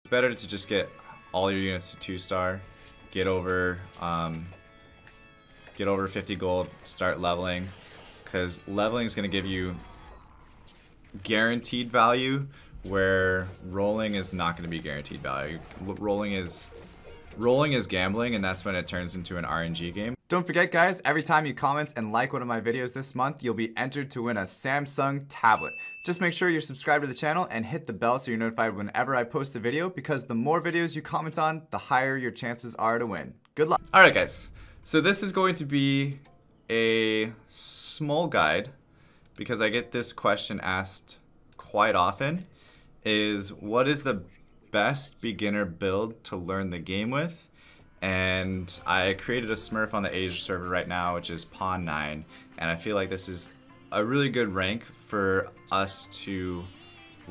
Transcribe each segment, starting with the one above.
It's better to just get all your units to 2-star, get over 50 gold, start leveling, because leveling is going to give you guaranteed value where rolling is not going to be guaranteed value. Rolling is gambling, and that's when it turns into an RNG game. Don't forget, guys, every time you comment and like one of my videos this month, you'll be entered to win a Samsung tablet. Just make sure you're subscribed to the channel and hit the bell so you're notified whenever I post a video, because the more videos you comment on, the higher your chances are to win. Good luck. Alright guys, so this is going to be a small guide, because I get this question asked quite often, is what is the best beginner build to learn the game with? And I created a Smurf on the Asia server right now, which is Pawn 9, and I feel like this is a really good rank for us to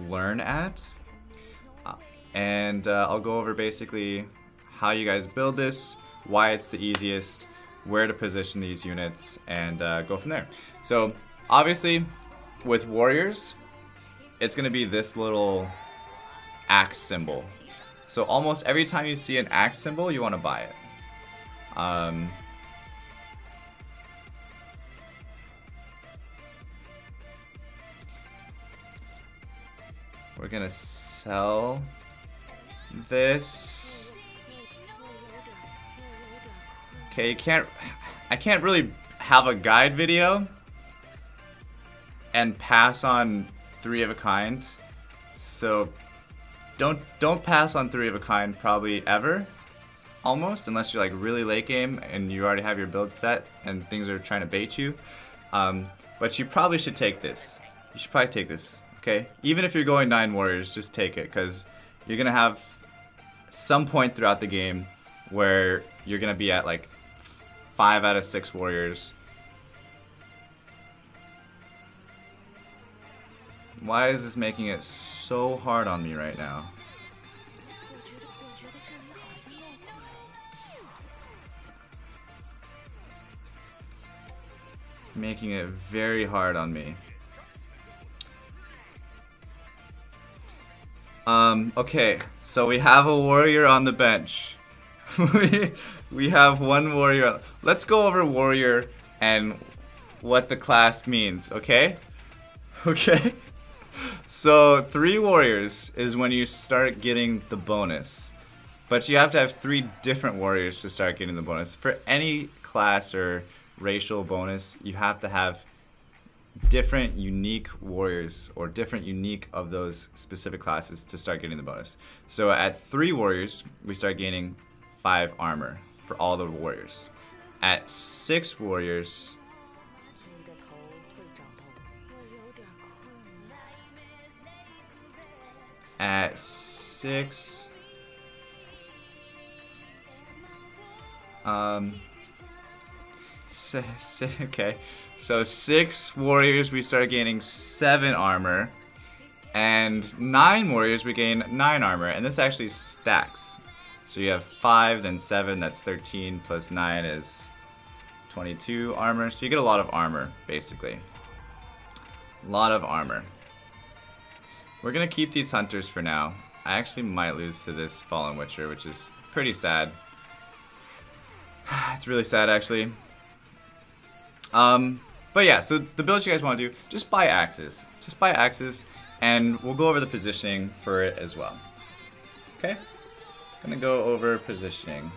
learn at. I'll go over basically how you guys build this, why it's the easiest, where to position these units, and go from there. So obviously with warriors, it's going to be this little axe symbol. So almost every time you see an axe symbol, you want to buy it. We're gonna sell this. Okay, I can't really have a guide video and pass on 3 of a kind. So don't pass on 3 of a kind probably ever, almost, unless you're like really late game and you already have your build set and things are trying to bait you. But you probably should take this. You should probably take this, okay? Even if you're going 9 warriors, just take it, because you're gonna have some point throughout the game where you're gonna be at like 5 out of 6 warriors. Why is this making it so hard on me right now? Making it very hard on me. Okay, so we have a warrior on the bench. we have 1 warrior. Let's go over warrior and what the class means, okay? Okay? So 3 warriors is when you start getting the bonus, but you have to have 3 different warriors to start getting the bonus. For any class or racial bonus, you have to have different unique warriors, or different unique of those specific classes to start getting the bonus. So at 3 warriors, we start gaining 5 armor for all the warriors. At 6 warriors, okay, so 6 warriors we start gaining 7 armor, and 9 warriors we gain 9 armor, and this actually stacks. So you have 5, then 7, that's 13, plus 9 is 22 armor, so you get a lot of armor, basically. A lot of armor. We're gonna keep these hunters for now. I actually might lose to this Fallen Witcher, which is pretty sad. It's really sad, actually. But yeah, so the build you guys want to do, just buy axes. Just buy axes, and we'll go over the positioning for it as well. Okay? Gonna go over positioning.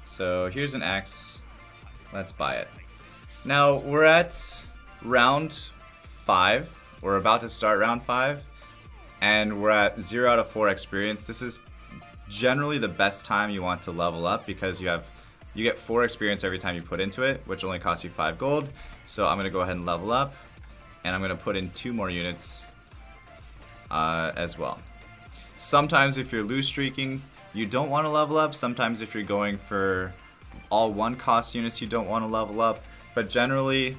So here's an axe. Let's buy it. Now we're at round 5. We're about to start round 5, and we're at 0 out of 4 experience. This is generally the best time you want to level up, because you get 4 experience every time you put into it, which only costs you 5 gold. So I'm gonna go ahead and level up, and I'm gonna put in 2 more units as well. Sometimes if you're loose streaking, you don't want to level up. Sometimes if you're going for all 1 cost units, you don't want to level up. But generally,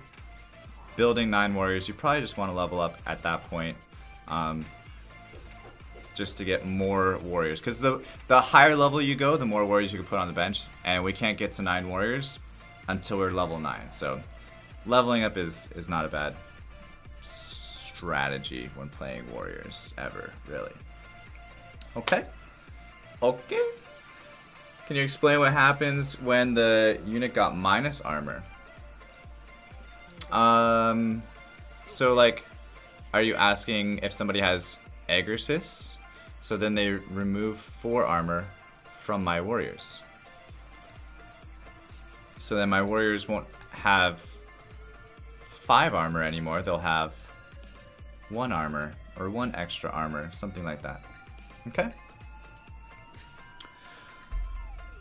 building 9 warriors, you probably just want to level up at that point, just to get more warriors. Because the higher level you go, the more warriors you can put on the bench, and we can't get to 9 warriors until we're level 9. So leveling up is not a bad strategy when playing warriors, ever, really. Okay. Okay. Can you explain what happens when the unit got minus armor? So like, are you asking if somebody has Agarsis? So then they remove 4 armor from my warriors. So then my warriors won't have 5 armor anymore. They'll have 1 armor or 1 extra armor, something like that. Okay?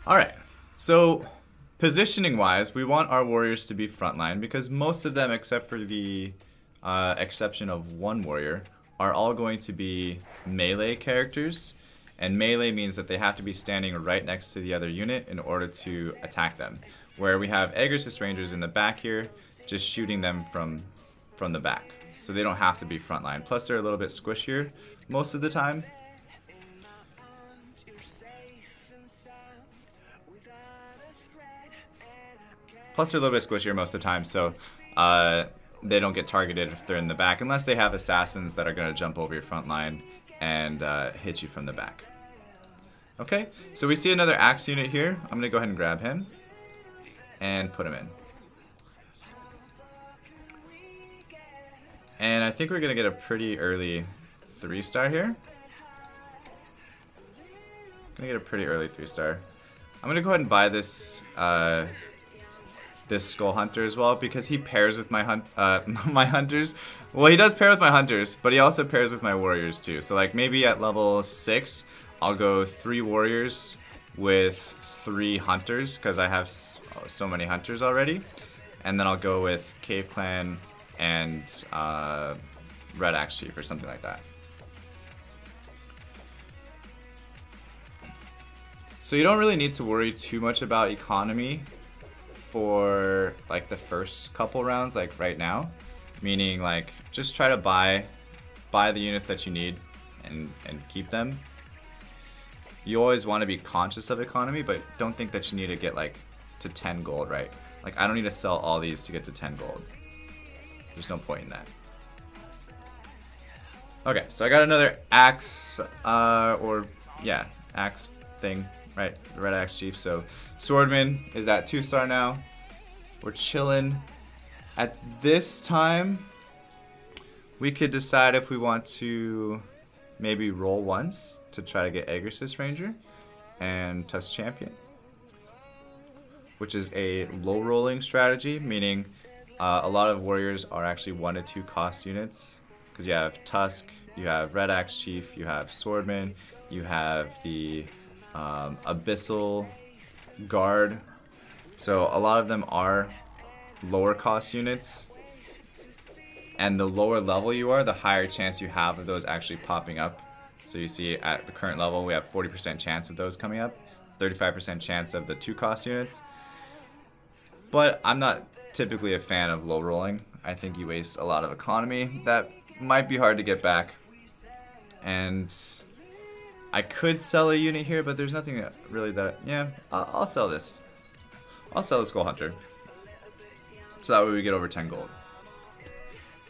Alright, so positioning wise, we want our warriors to be frontline because most of them, except for the exception of 1 warrior, are all going to be melee characters. And melee means that they have to be standing right next to the other unit in order to attack them. Where we have Agarsis Rangers in the back here, just shooting them from the back. So they don't have to be frontline. Plus they're a little bit squishier most of the time. Plus they're a little bit squishier most of the time, so they don't get targeted if they're in the back, unless they have assassins that are going to jump over your front line and hit you from the back. Okay, so we see another axe unit here. I'm going to go ahead and grab him and put him in. And I think we're going to get a pretty early 3-star here. Gonna get a pretty early 3-star. I'm gonna go ahead and buy this this Skull Hunter as well because he pairs with my my hunters. Well, he does pair with my hunters, but he also pairs with my warriors too. So like maybe at level 6, I'll go 3 warriors with 3 hunters because I have so many hunters already, and then I'll go with Cave Clan and Red Axe Chief or something like that. So you don't really need to worry too much about economy for like the first couple rounds, like right now. Meaning like just try to buy the units that you need and keep them. You always want to be conscious of economy, but don't think that you need to get like to 10 gold, right? Like I don't need to sell all these to get to 10 gold. There's no point in that. Okay, so I got another axe, axe thing. Right, the Red Axe Chief. So Swordman is at 2-star now. We're chilling. At this time, we could decide if we want to maybe roll once to try to get Agarsis Ranger and Tusk Champion, which is a low rolling strategy, meaning a lot of warriors are actually 1 to 2 cost units because you have Tusk, you have Red Axe Chief, you have Swordman, you have the Abyssal Guard. So a lot of them are lower cost units, and the lower level you are, the higher chance you have of those actually popping up. So you see at the current level we have 40% chance of those coming up, 35% chance of the 2 cost units. But I'm not typically a fan of low rolling. I think you waste a lot of economy that might be hard to get back, and I could sell a unit here, but there's nothing that really yeah, I'll sell this. I'll sell the Skull Hunter. So that way we get over 10 gold.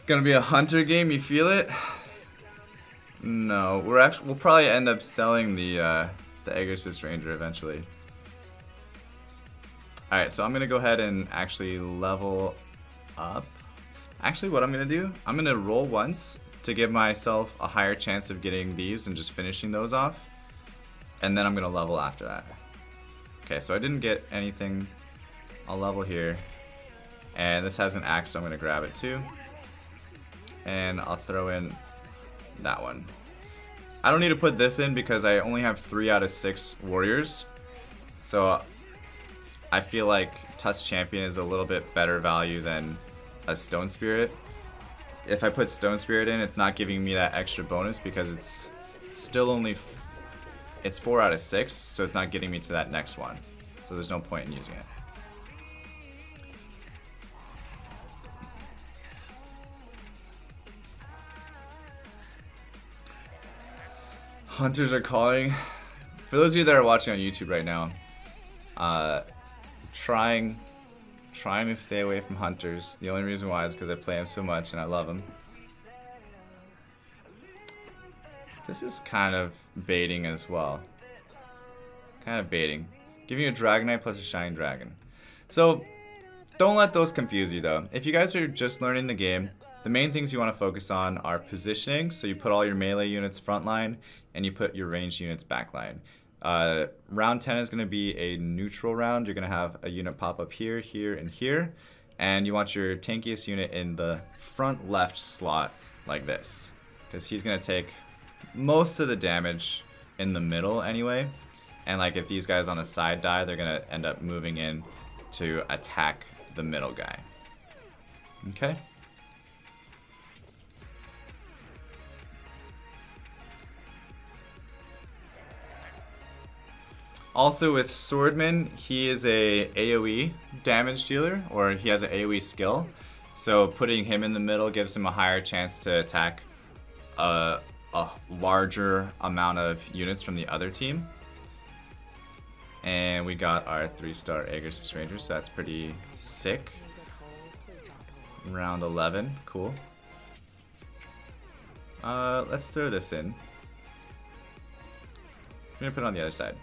Gonna be a hunter game, you feel it? No, we'll probably end up selling the Agarsis Ranger eventually. Alright, so I'm gonna go ahead and actually level up. Actually, what I'm gonna do, I'm gonna roll once to give myself a higher chance of getting these and just finishing those off, and then I'm gonna level after that. Okay, so I didn't get anything. I'll level here, and this has an axe, so I'm gonna grab it too, and I'll throw in that one. I don't need to put this in because I only have 3 out of 6 warriors, so I feel like Tusk Champion is a little bit better value than a Stone Spirit. If I put Stone Spirit in, it's not giving me that extra bonus because it's still only, it's 4 out of 6, so it's not getting me to that next one. So there's no point in using it. Hunters are calling. For those of you that are watching on YouTube right now, trying to stay away from hunters. The only reason why is because I play them so much and I love them. This is kind of baiting as well. Kind of baiting. Giving you a Dragonite plus a Shining Dragon. So, don't let those confuse you though. If you guys are just learning the game, the main things you want to focus on are positioning. So you put all your melee units front line, and you put your ranged units back line. Round 10 is going to be a neutral round. You're going to have a unit pop up here, here, and here. And you want your tankiest unit in the front left slot like this. Because he's going to take most of the damage in the middle anyway. And like if these guys on the side die, they're going to end up moving in to attack the middle guy. Okay? Also with Swordman, he is a AoE damage dealer, or he has an AoE skill. So putting him in the middle gives him a higher chance to attack a larger amount of units from the other team. And we got our 3-star Aegis Ranger, so that's pretty sick. Round 11, cool. Let's throw this in. I'm gonna put it on the other side.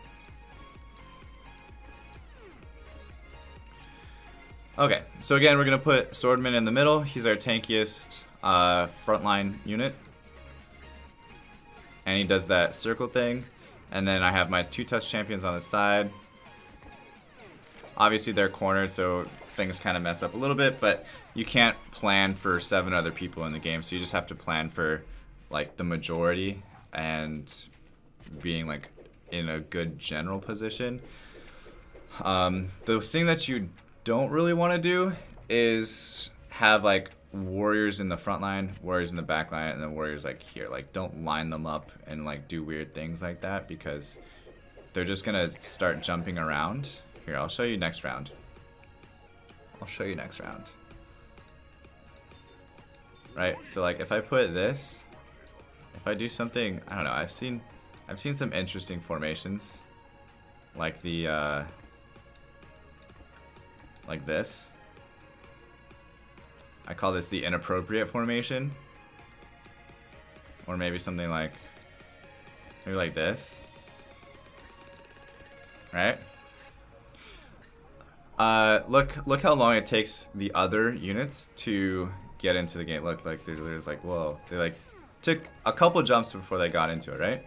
Okay, so again, we're gonna put Swordman in the middle. He's our tankiest frontline unit. And he does that circle thing. And then I have my 2-touch champions on the side. Obviously they're cornered, so things kind of mess up a little bit, but you can't plan for 7 other people in the game, so you just have to plan for like the majority and being like in a good general position. The thing that you don't really want to do is have like warriors in the front line, warriors in the back line, and then warriors like here. Like don't line them up and like do weird things like that, because they're just gonna start jumping around. Here, I'll show you next round. I'll show you next round. Right, so like if I put this, if I do something, I don't know, I've seen some interesting formations. Like the like this. I call this the inappropriate formation. Or maybe something like, maybe like this. Right? Look how long it takes the other units to get into the game. Look, like they're just like, whoa. They like took a couple jumps before they got into it, right?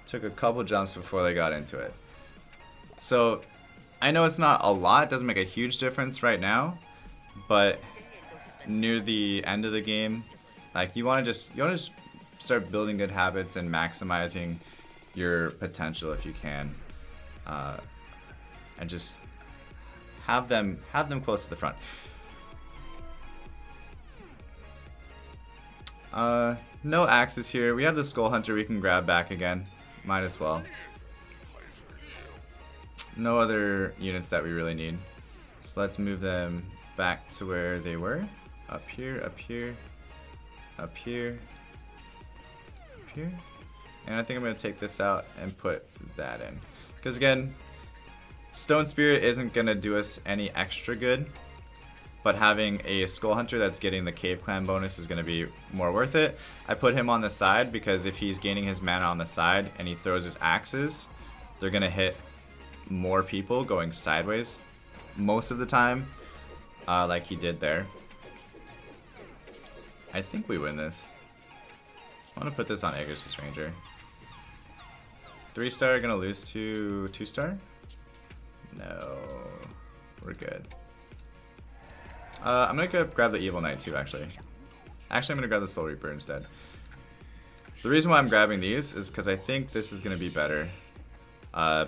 Took a couple jumps before they got into it. So I know it's not a lot, it doesn't make a huge difference right now, but near the end of the game, like you want to just start building good habits and maximizing your potential if you can, and just have them close to the front. No axes here. We have the Skull Hunter we can grab back again. Might as well. No other units that we really need. So let's move them back to where they were. Up here, up here, up here, up here. And I think I'm going to take this out and put that in. Because again, Stone Spirit isn't going to do us any extra good. But having a Skull Hunter that's getting the Cave Clan bonus is going to be more worth it. I put him on the side because if he's gaining his mana on the side and he throws his axes, they're going to hit more people going sideways most of the time, like he did there. I think we win this. I want to put this on Aegis Ranger. 3-star gonna lose to 2-star? No, we're good. I'm gonna go grab the Evil Knight too, actually. Actually, I'm gonna grab the Soul Reaper instead. The reason why I'm grabbing these is because I think this is gonna be better.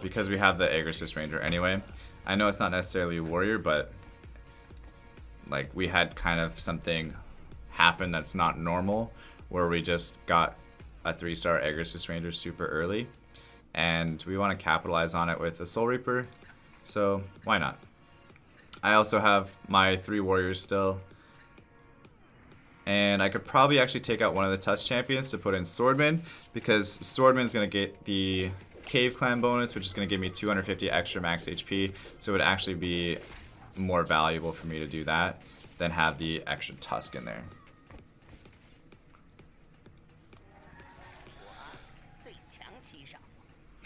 Because we have the Aegis Ranger anyway. I know it's not necessarily a warrior, but like we had kind of something happen that's not normal, where we just got a 3-star Aegis Ranger super early, and we want to capitalize on it with the Soul Reaper, so why not? I also have my 3 warriors still, and I could probably actually take out one of the touch champions to put in Swordman, because Swordman's going to get the Cave Clan bonus, which is going to give me 250 extra max HP, so it would actually be more valuable for me to do that than have the extra Tusk in there.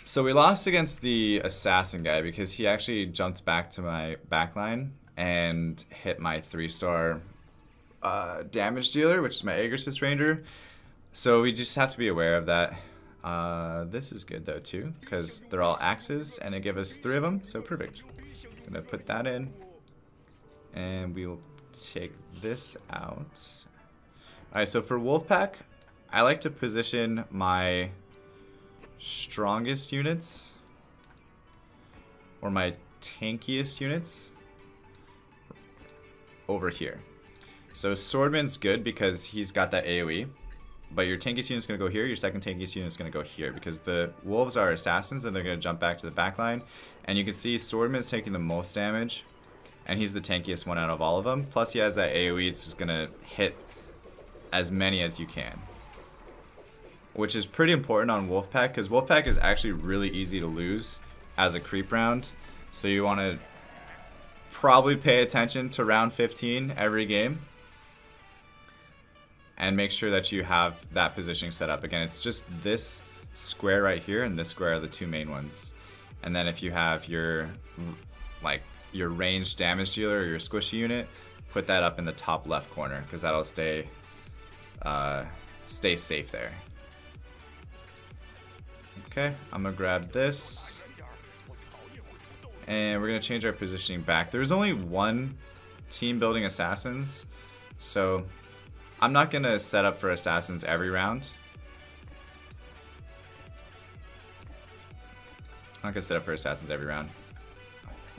So we lost against the assassin guy because he actually jumped back to my backline and hit my 3-star damage dealer, which is my Aegis Ranger. So we just have to be aware of that. This is good though too, because they're all axes and it gives us 3 of them, so perfect. I'm gonna put that in, and we will take this out. Alright, so for Wolfpack, I like to position my strongest units, or my tankiest units, over here. So Swordman's good because he's got that AoE, but your tankiest unit's going to go here, your second tankiest unit's going to go here, because the wolves are assassins and they're going to jump back to the back line. And you can see Swordman's taking the most damage, and he's the tankiest one out of all of them. Plus he has that AoE, it's just going to hit as many as you can, which is pretty important on Wolfpack, because Wolfpack is actually really easy to lose as a creep round. So you want to probably pay attention to round 15 every game and make sure that you have that positioning set up. Again, it's just this square right here and this square are the 2 main ones. And then if you have your your ranged damage dealer or your squishy unit, put that up in the top left corner, because that'll stay safe there. Okay, I'm gonna grab this, and we're gonna change our positioning back. There's only 1 team building assassins, so I'm not gonna set up for assassins every round. I'm not gonna set up for assassins every round.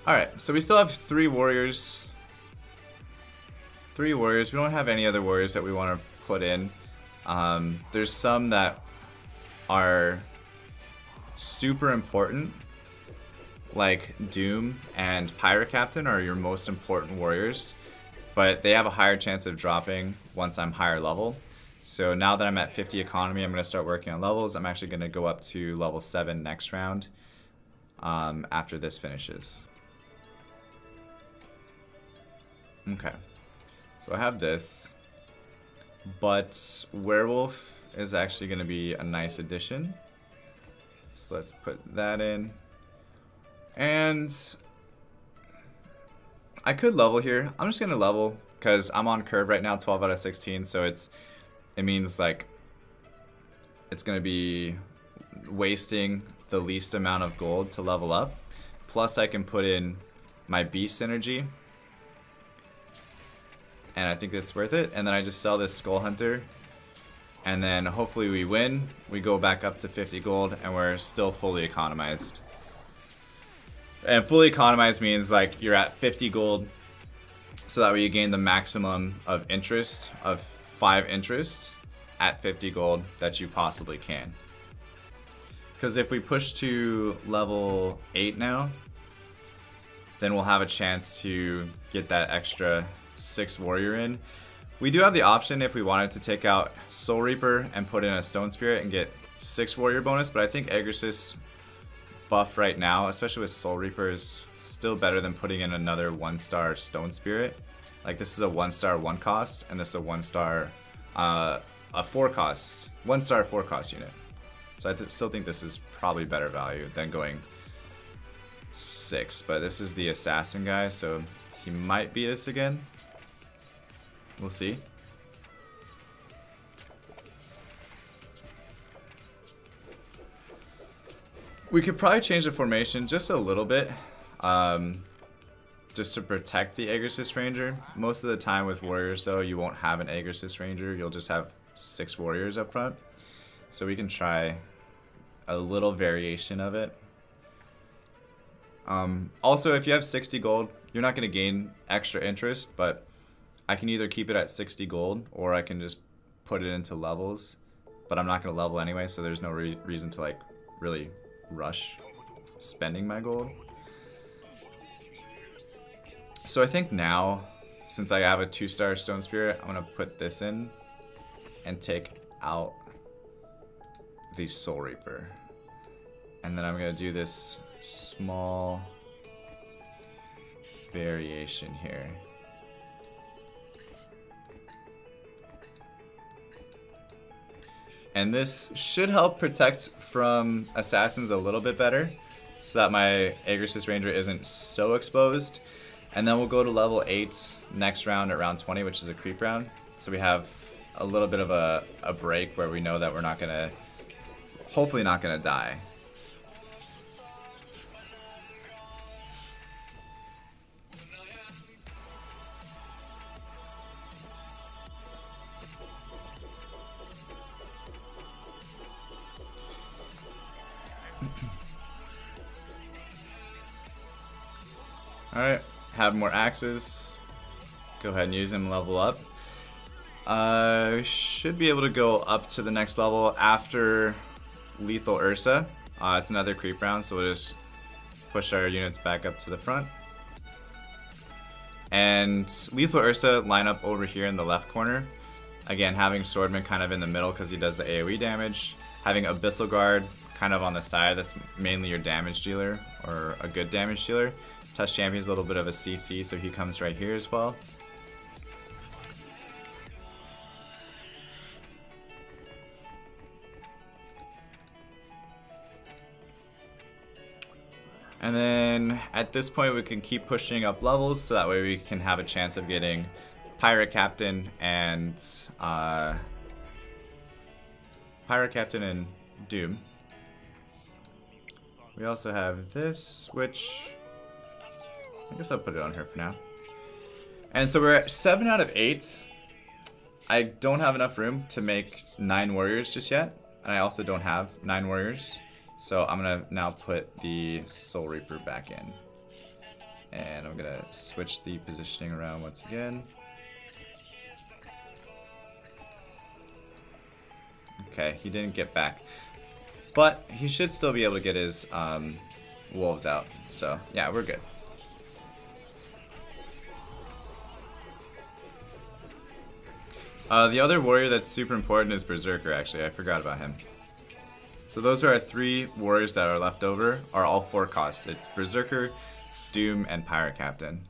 Alright, so we still have 3 warriors. 3 warriors. We don't have any other warriors that we want to put in. There's some that are super important, like Doom and Pirate Captain are your most important warriors, but they have a higher chance of dropping once I'm higher level. So now that I'm at 50 economy, I'm going to start working on levels. I'm actually going to go up to level 7 next round after this finishes. Okay, so I have this, but Werewolf is actually going to be a nice addition. So let's put that in. And I could level here. I'm just going to level because I'm on curve right now, 12 out of 16. So it means like it's going to be wasting the least amount of gold to level up. Plus I can put in my beast synergy, and I think it's worth it. And then I just sell this Skull Hunter, and then hopefully we win. We go back up to 50 gold, and we're still fully economized. And fully economized means like you're at 50 gold, so that way you gain the maximum of interest, of 5 interest at 50 gold that you possibly can. Because if we push to level 8 now, then we'll have a chance to get that extra 6 warrior in. We do have the option if we wanted to take out Soul Reaper and put in a Stone Spirit and get 6 warrior bonus, but I think Aegis buff right now, especially with Soul Reaper, is still better than putting in another 1-star Stone Spirit. Like this is a 1-star 1 cost, and this is a 1-star a 4 cost, 1-star 4 cost unit. So I still think this is probably better value than going 6, but this is the assassin guy, so he might beat us again. We'll see. We could probably change the formation just a little bit, just to protect the Aegis Ranger. Most of the time with warriors though, you won't have an Aegis Ranger, you'll just have 6 warriors up front. So we can try a little variation of it. Also, if you have 60 gold, you're not going to gain extra interest, but I can either keep it at 60 gold or I can just put it into levels, but I'm not going to level anyway, so there's no reason to like really rush spending my gold. So I think now, since I have a 2-star Stone Spirit, I'm going to put this in and take out the Soul Reaper. And then I'm going to do this small variation here. And this should help protect from assassins a little bit better, so that my Aegis Ranger isn't so exposed. And then we'll go to level 8 next round at round 20, which is a creep round. So we have a little bit of a break where we know that we're not gonna, hopefully not gonna die. Alright, have more axes. Go ahead and use them, level up. Should be able to go up to the next level after Lethal Ursa. It's another creep round, so we'll just push our units back up to the front. And Lethal Ursa line up over here in the left corner. Again, having Swordman kind of in the middle because he does the AoE damage. Having Abyssal Guard kind of on the side, that's mainly your damage dealer, or a good damage dealer. Touch Champion's a little bit of a CC, so he comes right here as well. And then at this point we can keep pushing up levels, so that way we can have a chance of getting Pirate Captain and Doom. We also have this, which I guess I'll put it on her for now. And so we're at 7 out of 8. I don't have enough room to make 9 warriors just yet, and I also don't have 9 warriors. So I'm gonna now put the Soul Reaper back in. And I'm gonna switch the positioning around once again. Okay, he didn't get back. But he should still be able to get his wolves out. So yeah, we're good. The other warrior that's super important is Berserker, actually. I forgot about him. So those are our 3 warriors that are left over, are all 4 costs. It's Berserker, Doom, and Pirate Captain.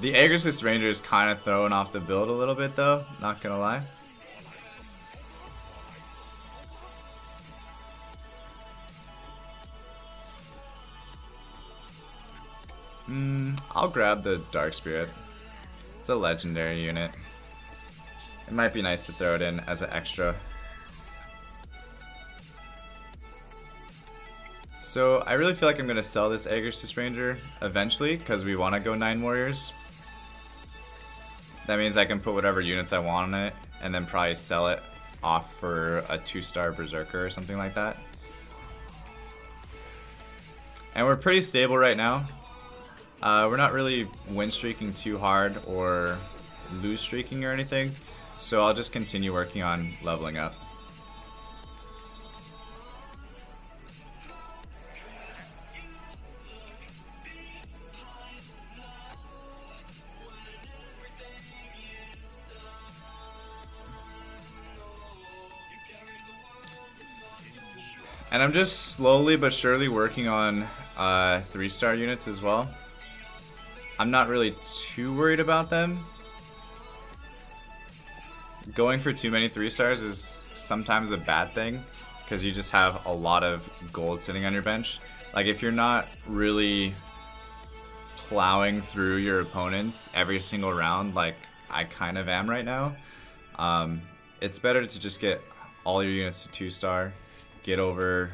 The Aegis Ranger is kind of throwing off the build a little bit though, not gonna lie. I'll grab the Dark Spirit. It's a legendary unit. It might be nice to throw it in as an extra. So I really feel like I'm going to sell this Aegis Ranger eventually, because we want to go 9 warriors. That means I can put whatever units I want on it, and then probably sell it off for a 2-star Berserker or something like that. And we're pretty stable right now. We're not really win streaking too hard or lose streaking or anything, so I'll just continue working on leveling up. And I'm just slowly but surely working on 3-star units as well. I'm not really too worried about them. Going for too many 3-stars is sometimes a bad thing, because you just have a lot of gold sitting on your bench. Like, if you're not really plowing through your opponents every single round like I kind of am right now, it's better to just get all your units to 2-star, get over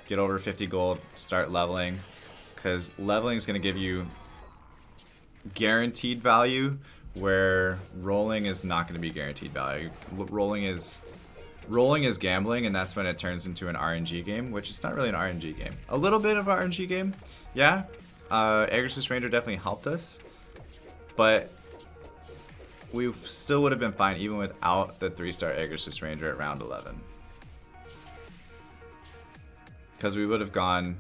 50 gold, start leveling. Because leveling is going to give you guaranteed value, where rolling is not going to be guaranteed value. Rolling is gambling, and that's when it turns into an RNG game, which is not really an RNG game. A little bit of RNG game, yeah. Aegis Ranger definitely helped us, but we still would have been fine even without the 3-star Aegis Ranger at round 11. Because we would have gone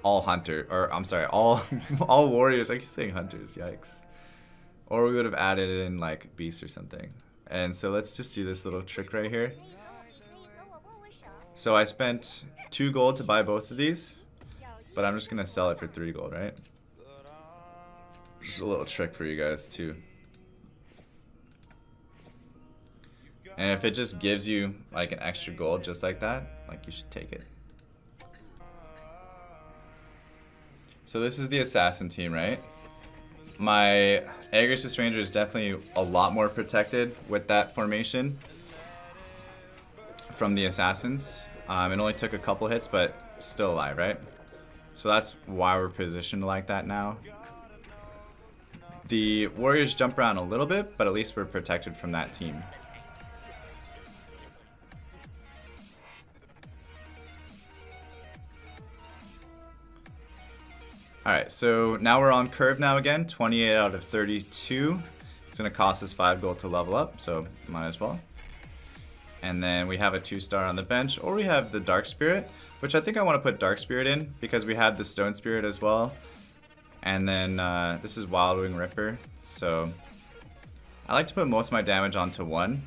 all hunter, or I'm sorry, all warriors. I keep saying hunters, yikes. Or we would have added in like beasts or something. And so let's just do this little trick right here. So I spent 2 gold to buy both of these, but I'm just gonna sell it for 3 gold, right? Just a little trick for you guys too. And if it just gives you like an extra gold just like that, like you should take it. So this is the assassin team, right? My Aggressive Ranger is definitely a lot more protected with that formation from the assassins. It only took a couple hits, but still alive, right? So that's why we're positioned like that now. The warriors jump around a little bit, but at least we're protected from that team. Alright, so now we're on curve now again, 28 out of 32. It's going to cost us 5 gold to level up, so might as well. And then we have a 2-star on the bench, or we have the Dark Spirit, which I think I want to put Dark Spirit in, because we have the Stone Spirit as well. And then this is Wild Wing Ripper, so I like to put most of my damage onto one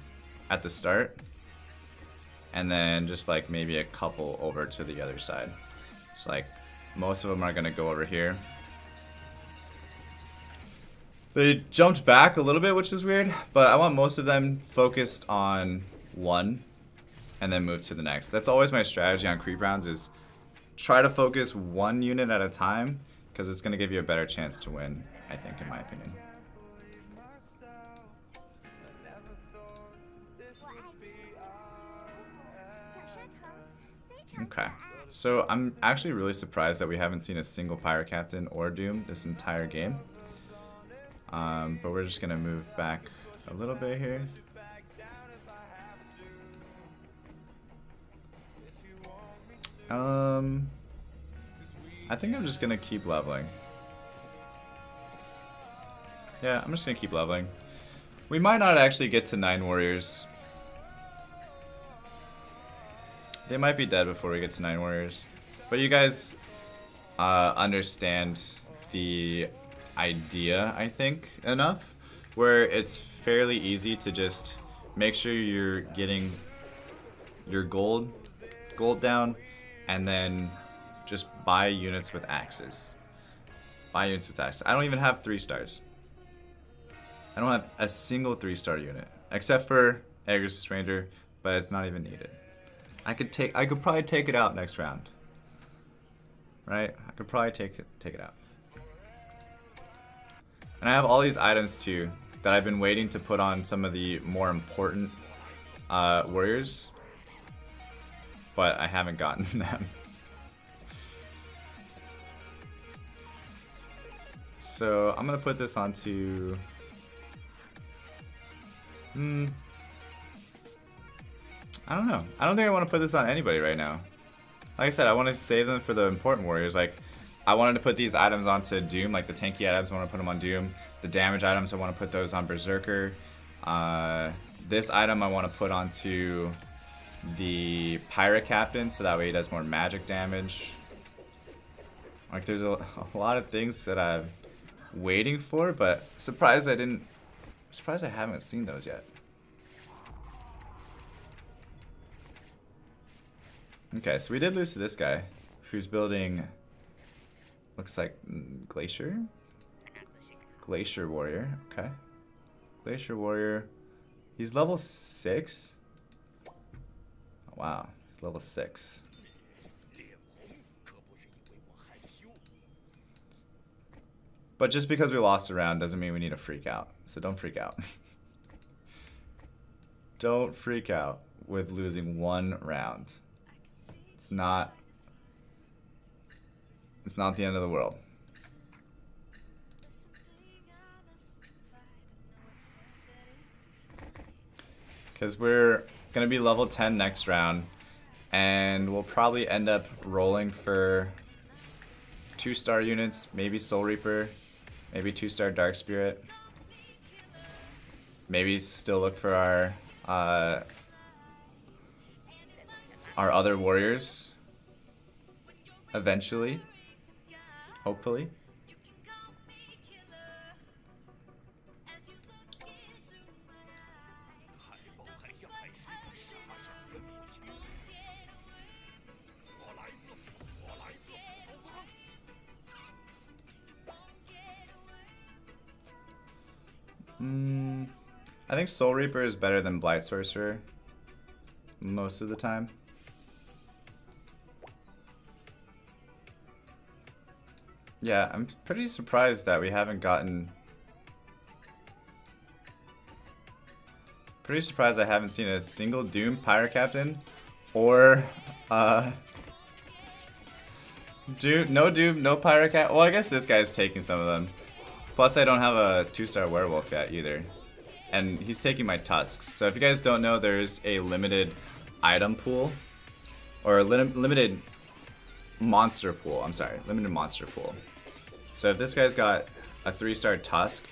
at the start. And then just like maybe a couple over to the other side. It's like most of them are going to go over here. They jumped back a little bit, which is weird, but I want most of them focused on one and then move to the next. That's always my strategy on creep rounds, is try to focus one unit at a time, because it's going to give you a better chance to win, I think, in my opinion. Okay. So I'm actually really surprised that we haven't seen a single Pirate Captain or Doom this entire game. But we're just gonna move back a little bit here. I think I'm just gonna keep leveling. Yeah, I'm just gonna keep leveling. We might not actually get to 9 warriors. They might be dead before we get to 9 warriors. But you guys understand the idea, I think, enough, where it's fairly easy to just make sure you're getting your gold down, and then just buy units with axes. Buy units with axes. I don't even have 3 stars. I don't have a single 3-star unit, except for Aggressive Ranger, but it's not even needed. I could probably take it out next round. Right? I could probably take it out. And I have all these items too that I've been waiting to put on some of the more important warriors, but I haven't gotten them. So I'm gonna put this onto I don't know. I don't think I want to put this on anybody right now. Like I said, I want to save them for the important warriors. Like, I wanted to put these items onto Doom, like the tanky items, I want to put them on Doom. The damage items, I want to put those on Berserker. This item I want to put onto the Pirate Captain, so that way he does more magic damage. Like, there's a lot of things that I'm waiting for, but surprised I haven't seen those yet. Okay, so we did lose to this guy, who's building, looks like Glacier Warrior, okay. Glacier Warrior, he's level 6? Oh, wow, he's level 6. But just because we lost a round doesn't mean we need to freak out, so don't freak out. Don't freak out with losing 1 round. It's not the end of the world. Because we're going to be level 10 next round, and we'll probably end up rolling for 2-star units, maybe Soul Reaper, maybe 2-star Dark Spirit. Maybe still look for our other warriors eventually, hopefully. I think Soul Reaper is better than Blight Sorcerer most of the time. Yeah, I'm pretty surprised that we haven't gotten... Pretty surprised I haven't seen a single Doom Pyro Captain or no Doom, no Pyro Cap. Well, I guess this guy's taking some of them. Plus, I don't have a 2-star werewolf yet either. And he's taking my tusks. So if you guys don't know, there's a limited item pool. Or a limited monster pool. I'm sorry, limited monster pool. So if this guy's got a 3-star tusk,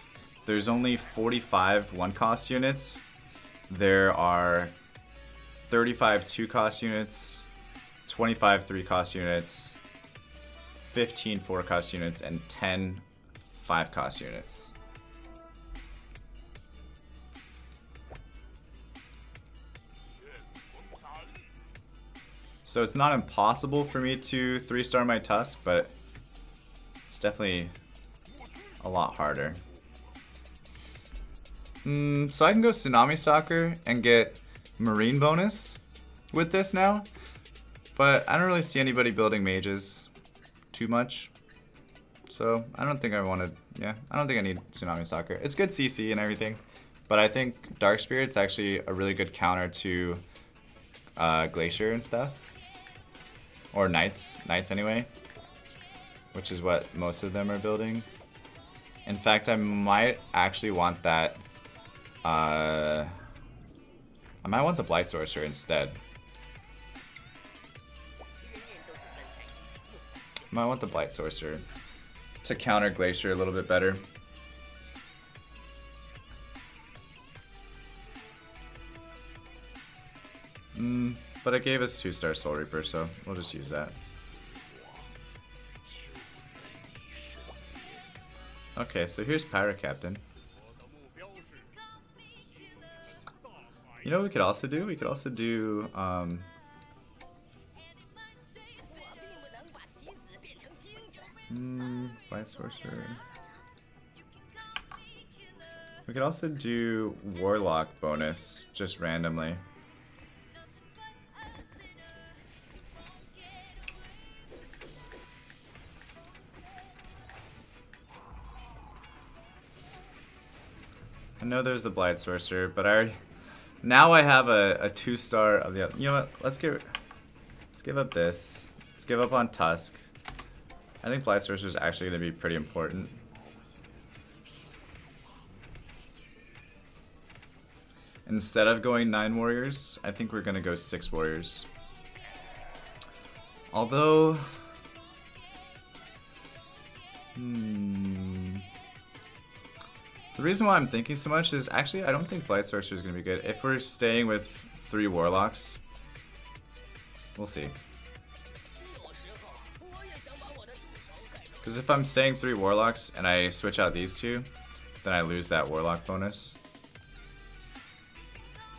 there's only 45 1-cost units. There are 35 2-cost units, 25 3-cost units, 15 4-cost units, and 10 5-cost units. So it's not impossible for me to 3-star my tusk, but it's definitely a lot harder. So I can go Tsunami Stalker and get Marine bonus with this now, but I don't really see anybody building mages too much. So I don't think I want to, yeah, I don't think I need Tsunami Stalker. It's good CC and everything, but I think Dark Spirit's actually a really good counter to Glacier and stuff. Or Knights anyway, which is what most of them are building. In fact, I might actually want that. I might want the Blight Sorcerer instead. I might want the Blight Sorcerer to counter Glacier a little bit better. But it gave us 2-star Soul Reaper, so we'll just use that. Okay, so here's Pyro Captain. You know what we could also do? We could also do, Blight Sorcerer. We could also do Warlock bonus, just randomly. I know there's the Blight Sorcerer, but now I have a 2-star of the other. You know what? Let's give up this. Let's give up on Tusk. I think Blight Sorcerer is actually going to be pretty important. Instead of going 9 warriors, I think we're going to go 6 warriors. Although... The reason why I'm thinking so much is actually I don't think Blight Sorcerer is going to be good. If we're staying with 3 Warlocks, we'll see. Because if I'm staying 3 Warlocks and I switch out these 2, then I lose that Warlock bonus.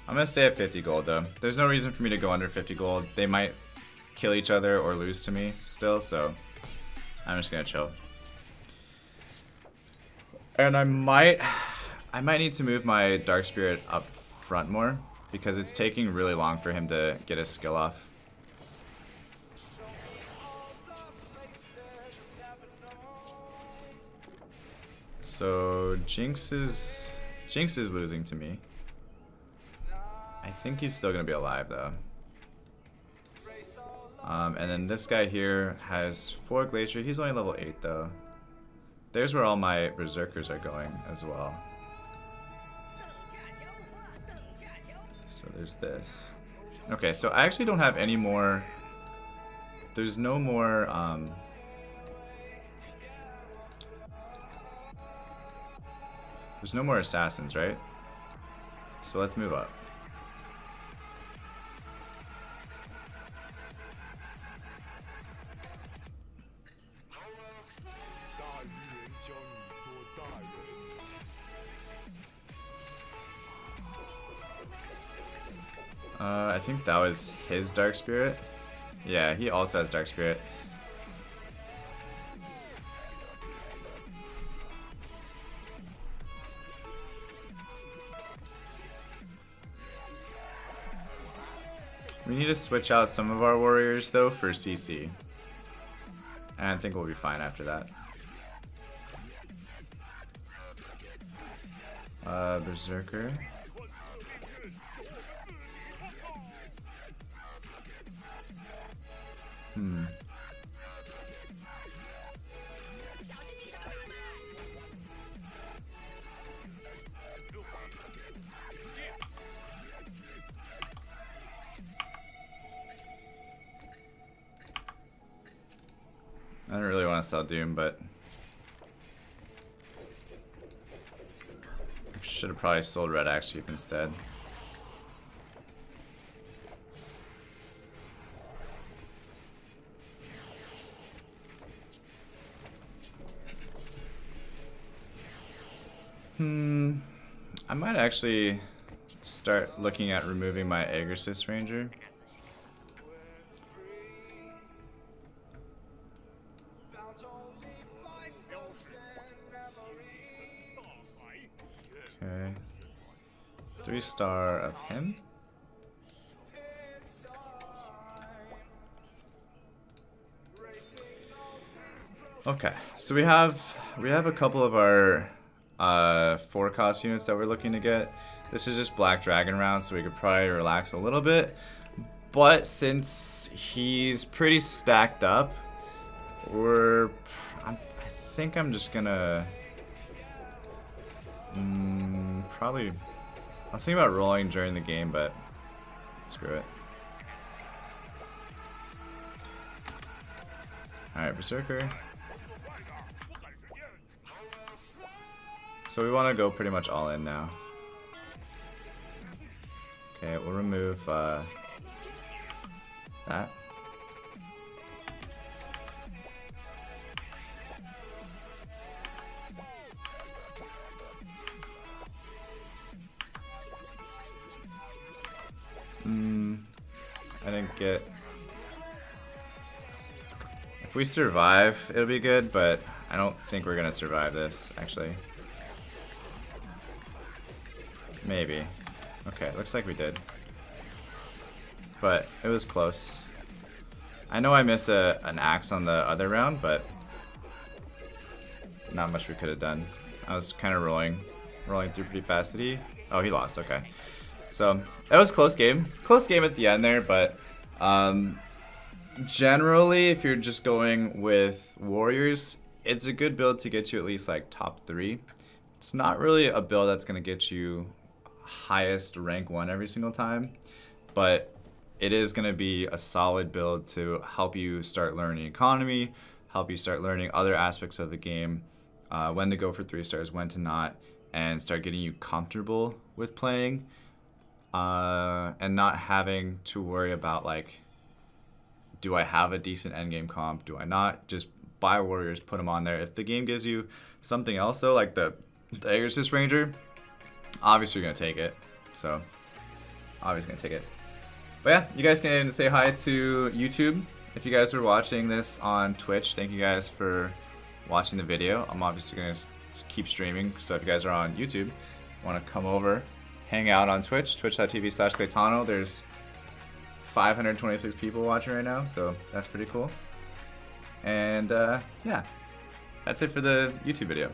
I'm going to stay at 50 gold though. There's no reason for me to go under 50 gold. They might kill each other or lose to me still, so I'm just going to chill. And I might need to move my Dark Spirit up front more because it's taking really long for him to get his skill off. So Jinx is losing to me. I think he's still gonna be alive though. And then this guy here has 4 Glacier. He's only level 8 though. There's where all my Berserkers are going as well. So there's this. Okay, so I actually don't have any more... There's no more... There's no more assassins, right? So let's move up. I think that was his Dark Spirit. Yeah, he also has Dark Spirit. We need to switch out some of our warriors though for CC. And I think we'll be fine after that. Berserker. I don't really want to sell Doom, but I should have probably sold Red Axe Chief instead. I might actually start looking at removing my Aegis Ranger. Okay. 3-star of him. Okay, so we have a couple of our 4-cost units that we're looking to get. This is just Black Dragon round, so we could probably relax a little bit. But since he's pretty stacked up, I think I'm just gonna probably. I was thinking about rolling during the game, but screw it. All right, Berserker. So we want to go pretty much all in now. Okay, we'll remove that. I didn't get... If we survive, it'll be good, but I don't think we're gonna survive this, actually. Maybe. Okay, looks like we did. But it was close. I know I missed an axe on the other round, but not much we could have done. I was kind of rolling through pretty fast. Did he? Oh, he lost. Okay. So that was a close game. Close game at the end there, but generally, if you're just going with warriors, it's a good build to get you at least like top 3. It's not really a build that's going to get you highest rank 1 every single time, but it is going to be a solid build to help you start learning economy, help you start learning other aspects of the game, when to go for 3 stars, when to not, and start getting you comfortable with playing, and not having to worry about like, do I have a decent endgame comp, do I not? Just buy warriors, put them on there. If the game gives you something else though, like the Aegis Ranger, obviously you're gonna take it. So obviously gonna take it. But yeah, you guys can say hi to YouTube. If you guys are watching this on Twitch, thank you guys for watching the video. I'm obviously gonna keep streaming, so if you guys are on YouTube, want to come over, hang out on Twitch, twitch.tv/Claytano. There's 526 people watching right now, so that's pretty cool. And yeah, that's it for the YouTube video.